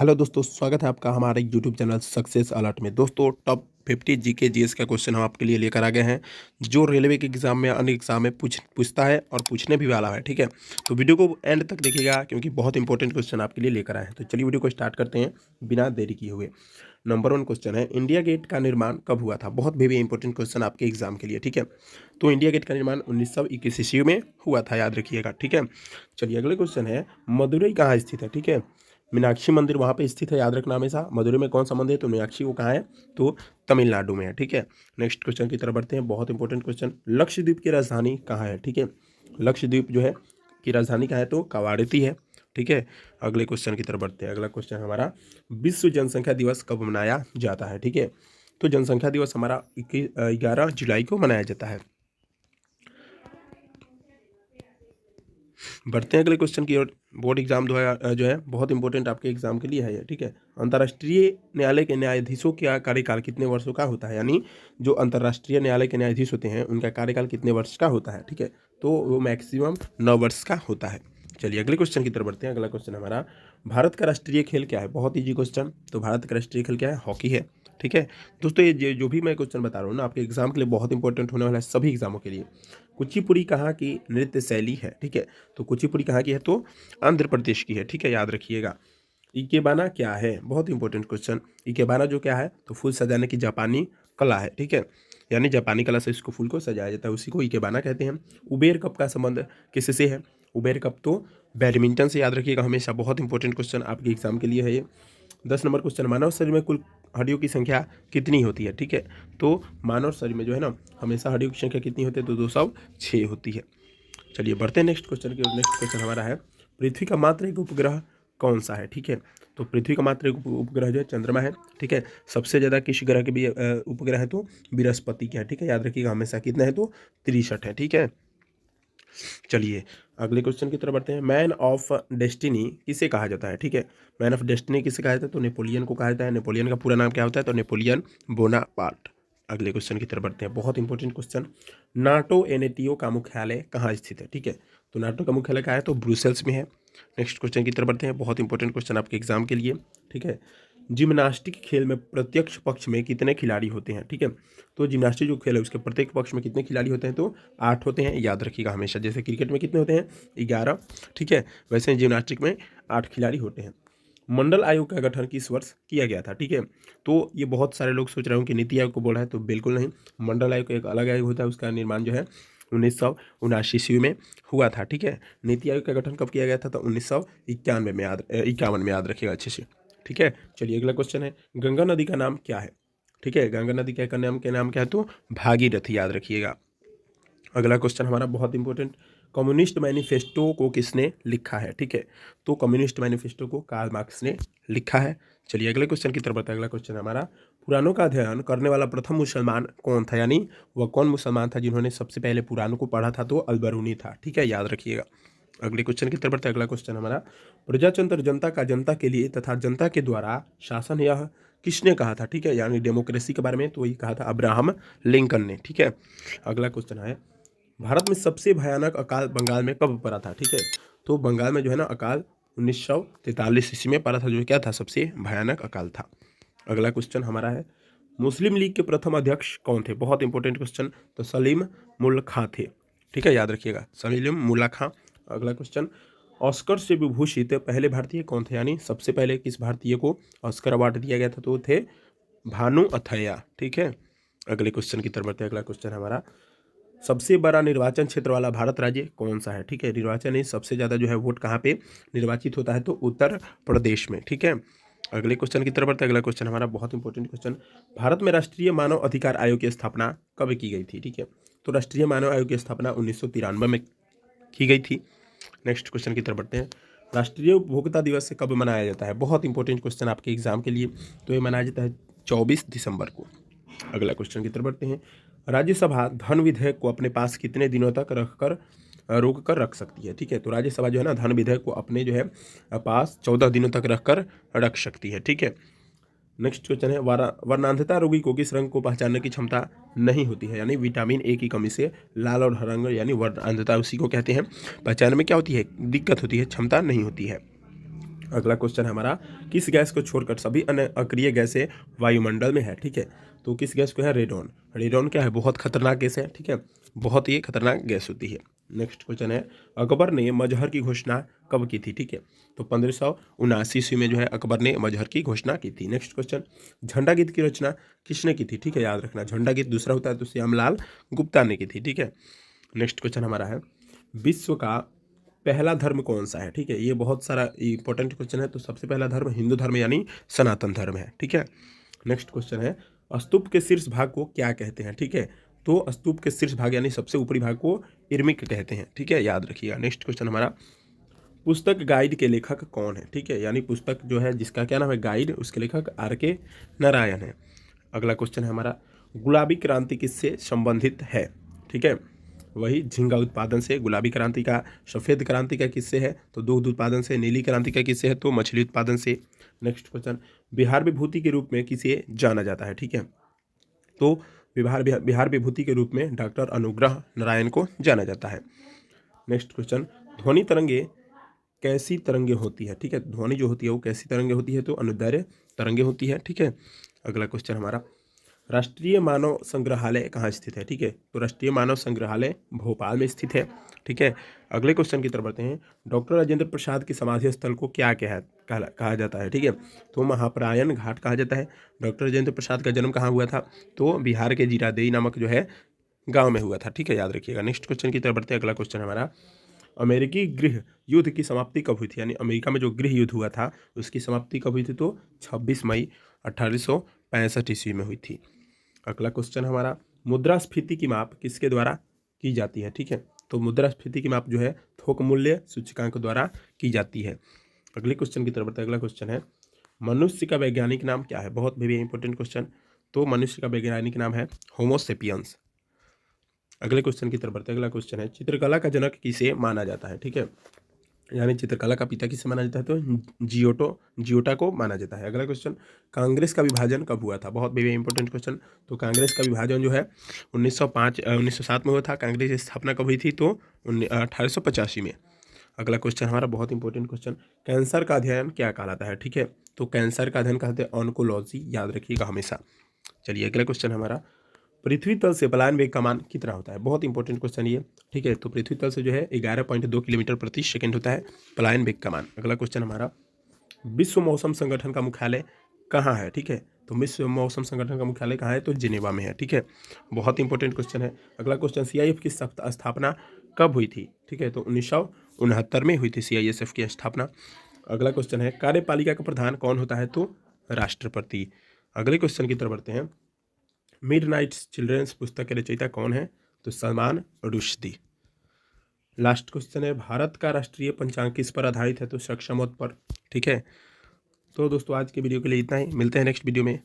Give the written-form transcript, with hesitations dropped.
Hello दोस्तों, स्वागत है आपका हमारे यूट्यूब चैनल सक्सेस अलर्ट में। दोस्तों, टॉप 50 जीके जीएस का क्वेश्चन हम आपके लिए लेकर आ गए हैं, जो रेलवे के एग्जाम में अन्य एग्जाम में पूछता है और पूछने भी वाला है। ठीक है, तो वीडियो को एंड तक देखिएगा क्योंकि बहुत इंपॉर्टेंट क्वेश्चन आपके लिए लेकर आए हैं। तो चलिए वीडियो को स्टार्ट करते हैं बिना देरी किए हुए। नंबर 1 क्वेश्चन है, इंडिया गेट का निर्माण कब हुआ था? बहुत भी इंपॉर्टेंट क्वेश्चन आपके एग्जाम के लिए। ठीक है, तो इंडिया गेट का निर्माण 1921 ईस्वी में हुआ था, याद रखिएगा। ठीक है, चलिए अगले क्वेश्चन है, मदुरई कहाँ स्थित है? ठीक है, मीनाक्षी मंदिर वहाँ पे स्थित है, याद रखना हमेशा। मदुरई में कौन सा मंदिर है? तो मीनाक्षी वो कहाँ है? तो तमिलनाडु में है। ठीक है, नेक्स्ट क्वेश्चन की तरफ बढ़ते हैं। बहुत इंपॉर्टेंट क्वेश्चन, लक्षद्वीप की राजधानी कहाँ है? ठीक है, लक्षद्वीप जो है की राजधानी कहाँ है? तो कवारत्ती है। ठीक है, अगले क्वेश्चन की तरफ बढ़ते हैं। अगला क्वेश्चन हमारा, विश्व जनसंख्या दिवस कब मनाया जाता है? ठीक है, तो जनसंख्या दिवस हमारा 11 जुलाई को मनाया जाता है। बढ़ते हैं अगले क्वेश्चन की ओर। बोर्ड एग्जाम जो है बहुत इंपॉर्टेंट आपके एग्जाम के लिए है ये। ठीक है, अंतर्राष्ट्रीय न्यायालय के न्यायाधीशों का कार्यकाल कितने वर्षों का होता है? यानी जो अंतर्राष्ट्रीय न्यायालय के न्यायाधीश होते हैं उनका कार्यकाल कितने वर्ष का होता है? ठीक है, तो वो मैक्सिमम 9 वर्ष का होता है। चलिए अगले क्वेश्चन की तरफ बढ़ते हैं। अगला क्वेश्चन हमारा, भारत का राष्ट्रीय खेल क्या है? बहुत ईजी क्वेश्चन। तो भारत का राष्ट्रीय खेल क्या है? हॉकी है। ठीक है दोस्तों, ये जो भी मैं क्वेश्चन बता रहा हूँ ना, आपके एग्जाम के लिए बहुत इंपॉर्टेंट होने वाला है, सभी एग्जामों के लिए। कुचिपुड़ी कहाँ की नृत्य शैली है? ठीक है, तो कुचिपुड़ी कहाँ की है? तो आंध्र प्रदेश की है। ठीक है, याद रखिएगा। इकेबाना क्या है? बहुत इंपॉर्टेंट क्वेश्चन। इकेबाना जो क्या है? तो फूल सजाने की जापानी कला है। ठीक है, यानी जापानी कला से इसको फूल को सजाया जाता है, उसी को इकेबाना कहते हैं। उबेर कप का संबंध किससे है? उबेर कप तो बैडमिंटन से, याद रखिएगा हमेशा। बहुत इंपॉर्टेंट क्वेश्चन आपके एग्जाम के लिए है ये। 10 नंबर क्वेश्चन, मानव शरीर में कुल हड्डियों की संख्या कितनी होती है? ठीक है, तो मानव शरीर में जो है ना, हमेशा हड्डियों की संख्या कितनी होती है? तो 206 होती है। चलिए बढ़ते हैं नेक्स्ट क्वेश्चन की। नेक्स्ट क्वेश्चन हमारा है, पृथ्वी का मात्र एक उपग्रह कौन सा है? ठीक है, तो पृथ्वी का मात्र एक उपग्रह जो है चंद्रमा है। ठीक है, सबसे ज़्यादा किस ग्रह के भी उपग्रह है? तो बृहस्पति के है। ठीक है, याद रखिएगा हमेशा। कितना है? तो 63 है। ठीक है, चलिए अगले क्वेश्चन की तरफ बढ़ते हैं। मैन ऑफ डेस्टिनी किसे कहा जाता है? ठीक है, मैन ऑफ डेस्टिनी किसे कहा जाता है? तो नेपोलियन को कहा जाता है। नेपोलियन का पूरा नाम क्या होता है? तो नेपोलियन बोनापार्ट। अगले क्वेश्चन की तरफ बढ़ते हैं। बहुत इंपॉर्टेंट क्वेश्चन, नाटो एनएटीओ का मुख्यालय कहाँ स्थित है? ठीक है, तो नाटो का मुख्यालय कहाँ है? तो ब्रुसेल्स में है। नेक्स्ट क्वेश्चन की तरफ बढ़ते हैं। बहुत इंपॉर्टेंट क्वेश्चन आपके एग्जाम के लिए। ठीक है, जिम्नास्टिक खेल में प्रत्यक्ष पक्ष में कितने खिलाड़ी होते हैं? ठीक है, तो जिम्नास्टिक जो खेल है उसके प्रत्येक पक्ष में कितने खिलाड़ी होते हैं? तो 8 होते हैं, याद रखिएगा हमेशा। जैसे क्रिकेट में कितने होते हैं? 11। ठीक है, वैसे जिम्नास्टिक में 8 खिलाड़ी होते हैं। मंडल आयोग का गठन किस वर्ष किया गया था? ठीक है, तो ये बहुत सारे लोग सोच रहे हो कि नीति आयोग को बोला है, तो बिल्कुल नहीं। मंडल आयोग एक अलग आयोग होता है, उसका निर्माण जो है 1979 ईस्वी में हुआ था। ठीक है, नीति आयोग का गठन कब किया गया था? तो 1991 में, 51 में, याद रखिएगा अच्छे से। ठीक है, चलिए अगला क्वेश्चन है, गंगा नदी का नाम क्या है? ठीक है, गंगा नदी का नाम क्या है? तो भागीरथी, याद रखिएगा। अगला क्वेश्चन हमारा बहुत इंपॉर्टेंट, कम्युनिस्ट मैनिफेस्टो को किसने लिखा है? ठीक है, तो कम्युनिस्ट मैनिफेस्टो को कार्ल मार्क्स ने लिखा है। चलिए अगले क्वेश्चन की तरफ बढ़ते हैं। अगला क्वेश्चन हमारा, पुराणों का अध्ययन करने वाला प्रथम मुसलमान कौन था? यानी वह कौन मुसलमान था जिन्होंने सबसे पहले पुराणों को पढ़ा था? तो अलबरूनी था। ठीक है, याद रखिएगा। अगले क्वेश्चन की तरफ बढ़ते हैं। अगला क्वेश्चन हमारा, प्रजातंत्र जनता का जनता के लिए तथा जनता के द्वारा शासन यह किसने कहा था? ठीक है, यानी डेमोक्रेसी के बारे में तो ये कहा था अब्राहम लिंकन ने। ठीक है, अगला क्वेश्चन है, भारत में सबसे भयानक अकाल बंगाल में कब पड़ा था? ठीक है, तो बंगाल में जो है ना अकाल 1943 ईस्वी में पड़ा था, जो क्या था? सबसे भयानक अकाल था। अगला क्वेश्चन हमारा है, मुस्लिम लीग के प्रथम अध्यक्ष कौन थे? बहुत इंपॉर्टेंट क्वेश्चन, तो सलीम मुल्ला खां थे। ठीक है, याद रखिएगा, सलीम मुल्ला खां। अगला क्वेश्चन, ऑस्कर से विभूषित पहले भारतीय कौन थे? यानी सबसे पहले किस भारतीय को ऑस्कर अवार्ड दिया गया था? तो थे भानु अथैया। ठीक है, अगले क्वेश्चन की तरफ बढ़ते हैं। अगला क्वेश्चन हमारा, सबसे बड़ा निर्वाचन क्षेत्र वाला भारत राज्य कौन सा है? ठीक है, निर्वाचन में सबसे ज़्यादा जो है वोट कहाँ पे निर्वाचित होता है? तो उत्तर प्रदेश में। ठीक है, अगले क्वेश्चन की तरफ बढ़ते हैं। अगला क्वेश्चन हमारा बहुत इंपॉर्टेंट क्वेश्चन, भारत में राष्ट्रीय मानव अधिकार आयोग की स्थापना कब की गई थी? ठीक है, तो राष्ट्रीय मानव आयोग की स्थापना 1993 में की गई थी। नेक्स्ट क्वेश्चन की तरफ बढ़ते हैं, राष्ट्रीय उपभोक्ता दिवस से कब मनाया जाता है? बहुत इंपॉर्टेंट क्वेश्चन आपके एग्जाम के लिए। तो ये मनाया जाता है 24 दिसंबर को। अगला क्वेश्चन की तरफ बढ़ते हैं, राज्यसभा धन विधेयक को अपने पास कितने दिनों तक रोक कर रख सकती है? ठीक है, तो राज्यसभा जो है ना धन विधेयक को अपने जो है पास 14 दिनों तक रख सकती है। ठीक है, नेक्स्ट क्वेश्चन है, वर्णांधता रोगी को किस रंग को पहचानने की क्षमता नहीं होती है? यानी विटामिन ए की कमी से लाल और हरा रंग यानी वर्णांधता उसी को कहते हैं, पहचान में क्या होती है? दिक्कत होती है, क्षमता नहीं होती है। अगला क्वेश्चन है हमारा, किस गैस को छोड़कर सभी अन्य अक्रिय गैसें वायुमंडल में है, ठीक है। तो किस गैस को है, रेडॉन। रेडॉन क्या है, बहुत खतरनाक गैस है, ठीक है, बहुत ही खतरनाक गैस होती है। नेक्स्ट क्वेश्चन है, अकबर ने मजहर की घोषणा कब की थी, ठीक है। तो 1579 ईस्वी में जो है अकबर ने मजहर की घोषणा की थी। नेक्स्ट क्वेश्चन, झंडा गीत की रचना किसने की थी, ठीक है, याद रखना झंडा गीत दूसरा होता है तो श्यामलाल गुप्ता ने की थी, ठीक है। नेक्स्ट क्वेश्चन हमारा है, विश्व का पहला धर्म कौन सा है, ठीक है। ये बहुत सारा इंपॉर्टेंट क्वेश्चन है। तो सबसे पहला धर्म हिंदू धर्म यानी सनातन धर्म है, ठीक है। नेक्स्ट क्वेश्चन है, स्तूप के शीर्ष भाग को क्या कहते हैं, ठीक है। तो स्तूप के शीर्ष भाग यानी सबसे ऊपरी भाग को इर्मिक कहते हैं, ठीक है, याद रखिएगा। नेक्स्ट क्वेश्चन हमारा, पुस्तक गाइड के लेखक कौन है, ठीक है, यानी पुस्तक जो है जिसका क्या नाम है, गाइड, उसके लेखक R.K. नारायण है। अगला क्वेश्चन है हमारा, गुलाबी क्रांति किससे संबंधित है, ठीक है। वही झींगा उत्पादन से। गुलाबी क्रांति का, सफ़ेद क्रांति का किससे है, तो दूध उत्पादन से। नीली क्रांति का किससे है, तो मछली उत्पादन से। नेक्स्ट क्वेश्चन, बिहार विभूति के रूप में किसे जाना जाता है, ठीक है। तो बिहार विभूति के रूप में डॉक्टर अनुग्रह नारायण को जाना जाता है। नेक्स्ट क्वेश्चन, ध्वनि तरंगे कैसी तरंगे होती है, ठीक है। ध्वनि जो होती है वो कैसी तरंगे होती है, तो अनुदैर्घ्य तरंगे होती है, ठीक है। अगला क्वेश्चन हमारा, राष्ट्रीय मानव संग्रहालय कहाँ स्थित है, ठीक है। तो राष्ट्रीय मानव संग्रहालय भोपाल में स्थित है, ठीक है। अगले क्वेश्चन की तरफ बढ़ते हैं, डॉक्टर राजेंद्र प्रसाद की समाधि स्थल को क्या कहा जाता है, ठीक है। तो महापरायण घाट कहा जाता है। डॉक्टर राजेंद्र प्रसाद का जन्म कहाँ हुआ था, तो बिहार के जीरादेई नामक जो है गाँव में हुआ था, ठीक है, याद रखिएगा। नेक्स्ट क्वेश्चन की तरफ बढ़ते हैं। अगला क्वेश्चन हमारा, अमेरिकी गृह युद्ध की समाप्ति कब हुई थी, यानी अमेरिका में जो गृह युद्ध हुआ था उसकी समाप्ति कब हुई थी, तो 26 मई 1865 ईस्वी में हुई थी। अगला क्वेश्चन हमारा, मुद्रास्फीति की माप किसके द्वारा की जाती है, ठीक है। तो मुद्रास्फीति की माप जो है थोक मूल्य सूचकांक द्वारा की जाती है। अगले क्वेश्चन की तरफ बढ़ते हैं। अगला क्वेश्चन है, मनुष्य का वैज्ञानिक नाम क्या है, बहुत भी इंपॉर्टेंट क्वेश्चन। तो मनुष्य का वैज्ञानिक नाम है होमो सेपियंस। अगले क्वेश्चन की तरफ बढ़ते हैं। अगला क्वेश्चन है, चित्रकला का जनक किसे माना जाता है, ठीक है, यानी चित्रकला का पिता किसे माना जाता है, तो जियोटा को माना जाता है। अगला क्वेश्चन, कांग्रेस का विभाजन कब हुआ था, बहुत भी इंपॉर्टेंट क्वेश्चन। तो कांग्रेस का विभाजन जो है 1907 में हुआ था। कांग्रेस की स्थापना कब हुई थी, तो 1885 में। अगला क्वेश्चन हमारा बहुत इंपॉर्टेंट क्वेश्चन, कैंसर का अध्ययन क्या कहलाता है, ठीक है। तो कैंसर का अध्ययन कहते हैं ऑन्कोलॉजी, याद रखिएगा हमेशा। चलिए अगला क्वेश्चन हमारा, पृथ्वी तल से पलायन वेग का मान कितना होता है, बहुत इंपॉर्टेंट क्वेश्चन ये, ठीक है। तो पृथ्वी तल से जो है 11.2 किलोमीटर प्रति सेकंड होता है पलायन वेग का मान। अगला क्वेश्चन हमारा, विश्व मौसम संगठन का मुख्यालय कहाँ है, ठीक है। तो विश्व मौसम संगठन का मुख्यालय कहाँ है, तो जिनेवा में है, ठीक है, बहुत इंपॉर्टेंट क्वेश्चन है। अगला क्वेश्चन, CIF की स्थापना कब हुई थी, ठीक है। तो 1969 में हुई थी CISF की स्थापना। अगला क्वेश्चन है, कार्यपालिका का प्रधान कौन होता है, तो राष्ट्रपति। अगले क्वेश्चन की तरफ बढ़ते हैं, मिडनाइट चिल्ड्रंस पुस्तक के रचयिता कौन है, तो सलमान रुश्दी। लास्ट क्वेश्चन है, भारत का राष्ट्रीय पंचांग किस पर आधारित है, तो सक्षमोत पर, ठीक है। तो दोस्तों आज के वीडियो के लिए इतना ही, मिलते हैं नेक्स्ट वीडियो में।